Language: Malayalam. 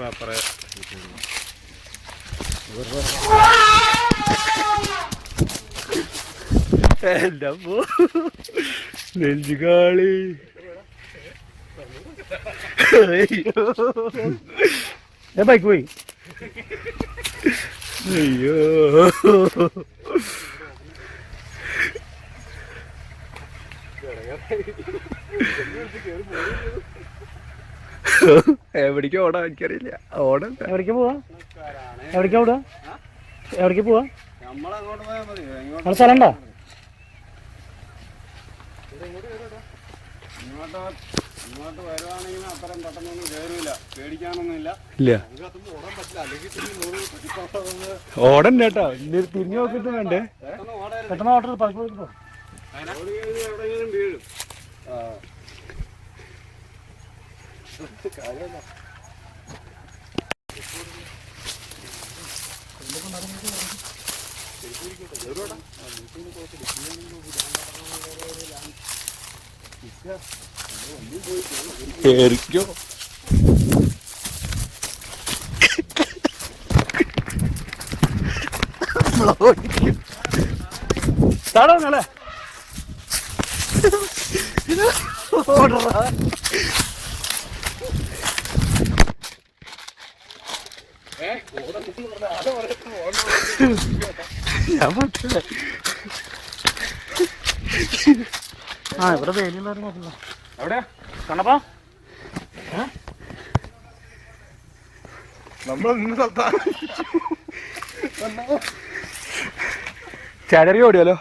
അപ്പറേ എന്റെ നെഞ്ചുകാളി. ബൈക്ക് പോയി. അയ്യോ എവിടേക്ക് ഓടാ എനിക്കറിയില്ല. ഓടാ എവിടേക്ക് പോവാ? എവിടേക്കാ ഓടാ? എവിടേക്ക് പോവാ? അവിടെ സ്ഥലം ഉണ്ടോ? ഇങ്ങോട്ട് വരുവാണെങ്കിൽ അത്രയും പെട്ടെന്നൊന്നും കയറില്ല, പേടിക്കാനൊന്നുമില്ല. ഇല്ല ഓടണ്ട കേട്ടോ. തിരിഞ്ഞു നോക്കിട്ട് വേണ്ടേ? പെട്ടെന്ന് ഓട്ടം പലപ്പോഴും എവിടെയെങ്കിലും വീഴും. കേറിക്കോ. തടവല്ലേ ഞാൻ പറ്റില്ല. ആ ഇവിടെ വേലിയുള്ളവർ നോക്കുന്ന എവിടെയാ കണ്ണപ്പാ? നമ്മൾ ഇന്ന് സ്ഥലത്താ ചാടറി ഓടിയാലോ.